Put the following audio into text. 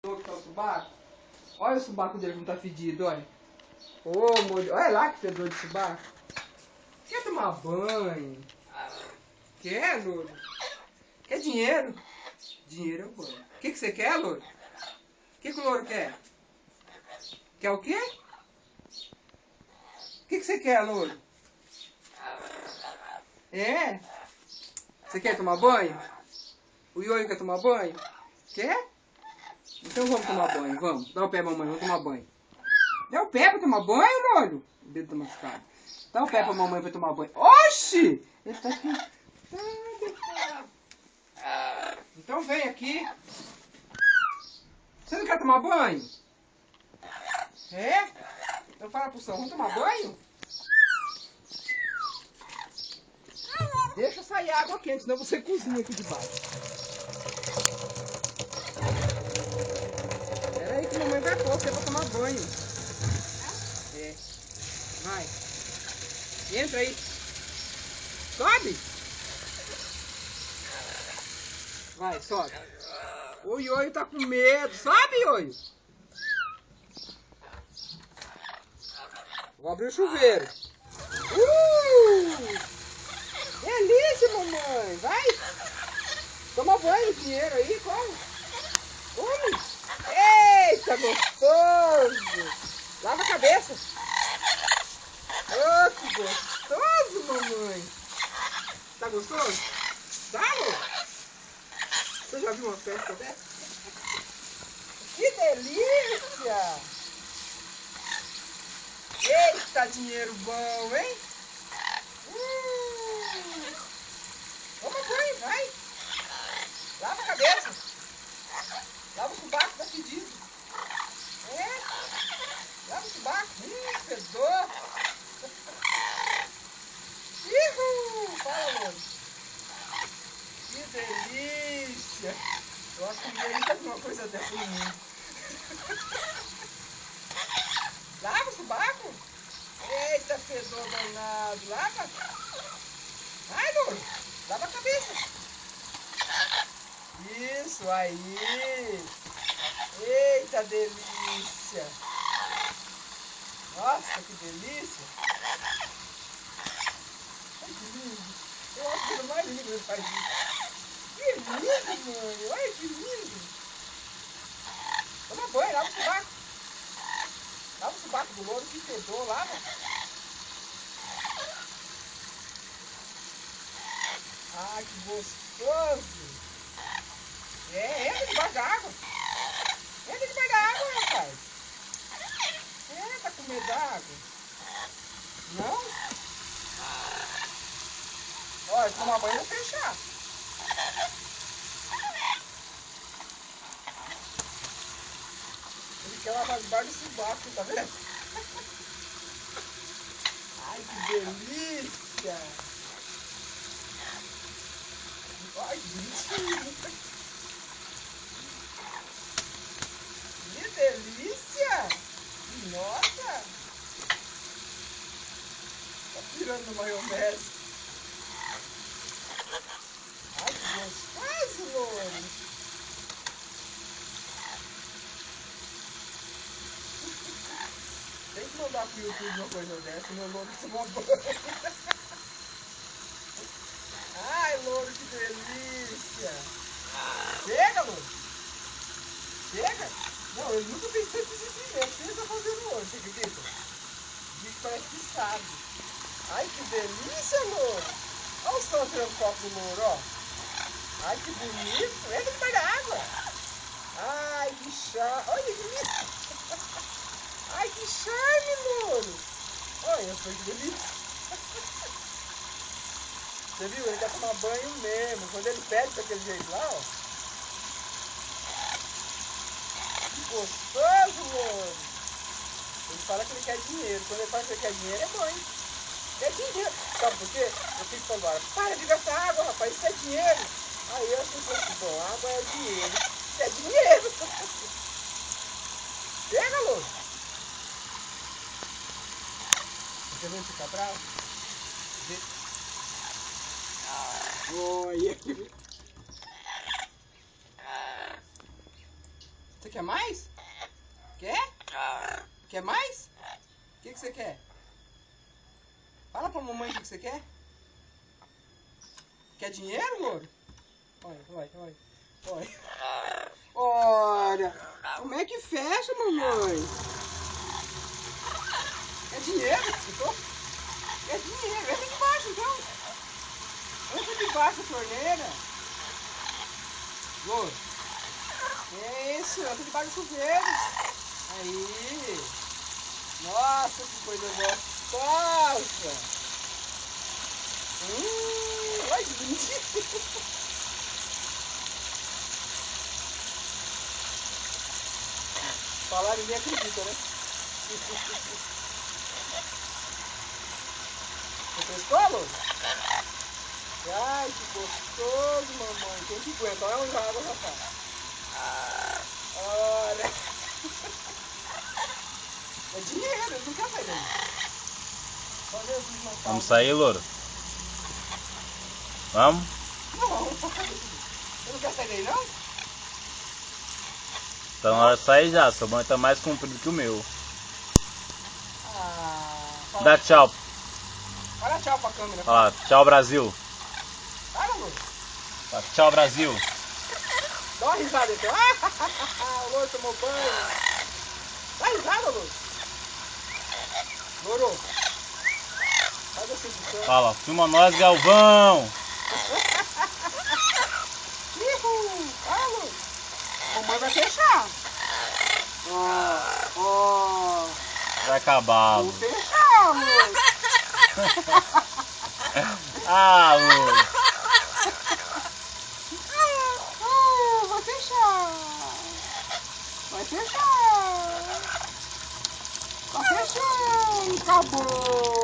gostou que tá o subaco? Olha o subaco dele como tá fedido, olha. Ô, molho. Olha lá que fedor de subaco. Quer tomar banho? Quer, Louro? Quer dinheiro? Dinheiro é banho. O que você quer, Louro? O que o Louro quer? Quer o quê? O que você quer, Louro? É? Você quer tomar banho? O Ioio quer tomar banho? Quer? Então vamos tomar banho, vamos. Dá o pé, mamãe, vamos tomar banho. Dá o pé pra tomar banho, Louro? O dedo tá machucado. Dá o pé pra mamãe pra tomar banho. Oxi! Ele tá aqui. Então vem aqui. Você não quer tomar banho? É? Então fala pro São, vamos tomar banho? Deixa sair água quente, senão você cozinha aqui debaixo. Espera aí que a mamãe vai pôr você pra tomar banho. É. Vai. Entra aí. Sobe. Vai, sobe. O Ioio tá com medo. Sobe, Ioio. Vou abrir o chuveiro. Delícia, mamãe. Vai. Toma banho, dinheiro aí, come. Come. Eita, gostoso. Lava a cabeça. Oh, que gostoso, mamãe. Tá gostoso? Tá, amor? Você já viu uma festa dessa? Que delícia! Eita, dinheiro bom, hein? Toma banho, vai. Lava a cabeça. Lava o subaco, tá fedido. É? Lava o subaco. Fedor. Fala, amor. Que delícia. Eu acho que ninguém nunca viu uma coisa dessa no mundo. Lava o subaco. Eita, fedor danado. Lava. Vai, Louro. Lava a cabeça. Isso aí. Eita, delícia. Nossa, que delícia. Ai, que lindo. Eu acho a coisa mais linda quando ele faz isso. Que lindo, mãe. Olha que lindo. Toma banho, lava o subaco. Lava o subaco do Louro, que fedor, lava. Ah, que gostoso. Entra debaixo da água. Entra debaixo da água, rapaz. Tá com medo da água? Não? Olha, tomar banho eu vou fechar. Ele quer lavar debaixo do subaco, tá vendo? Ai, que delícia. Ai, que bonitinho. Que delícia. Nossa. Tá pirando maionese. Ai, que gostoso, Louro. Tem que mandar pro YouTube uma coisa dessa, meu Louro tomar banho. Ai, Louro, que delícia. Chega, Louro. Chega. Não, eu nunca vi tanto sofrimento que ele tá fazendo hoje, você acredita? O bicho parece que sabe. Ai, que delícia, Louro. Olha o som tirando foto do Louro, ó. Ai, que bonito. Entra debaixo da água. Ai, que charme. Olha que lindo. Ai, que charme, Louro. Olha só que delícia. Você viu? Ele quer tomar banho mesmo. Quando ele pede daquele jeito lá, ó. Que gostoso, Louro. Ele fala que ele quer dinheiro. Quando ele fala que ele quer dinheiro, é banho. Quer dinheiro. Sabe por quê? Eu fico falando, olha, para de gastar água, rapaz. Isso é dinheiro. Aí eu fico assim, bom, água é dinheiro. Isso é dinheiro. Chega, Louro. Você quer ver ele ficar bravo? Vê. Olha. Você quer mais? Quer? Quer mais? O que você quer? Fala pra mamãe o que você quer. Quer dinheiro, louro? Olha. Olha, como é que fecha, mamãe? Quer dinheiro? Quer dinheiro? Entra debaixo, então. Entra debaixo da torneira. Louro. Isso, entra debaixo do chuveiro. Aí. Nossa, que coisa gostosa. Olha que bonitinho. Falar ninguém acredita, né? Você pescou, Louro? Ai, que gostoso, mamãe. Quem que aguenta? Olha onde a água já tá. Olha. É dinheiro, eles não querem sair daí. Só Jesus na casa. Vamos sair, Louro? Vamos? Não. Você não quer sair daí, não? Tá na hora de sair já, seu banho tá mais comprido que o meu. Dá tchau. Fala tchau pra câmera. Fala, tchau Brasil. Fala, Louro. Fala, tchau Brasil. Dá uma risada então. O Louro tomou banho. Dá risada, Louro. Louro. Faz assim pro canto. Fala, filma nós, Galvão. Fala, Louro. Mamãe vai fechar. Ó. Vai acabar. Vou fechar, Louro. Ah, Louro. Vai fechar. Vai fechar. Tá fechando. Acabou.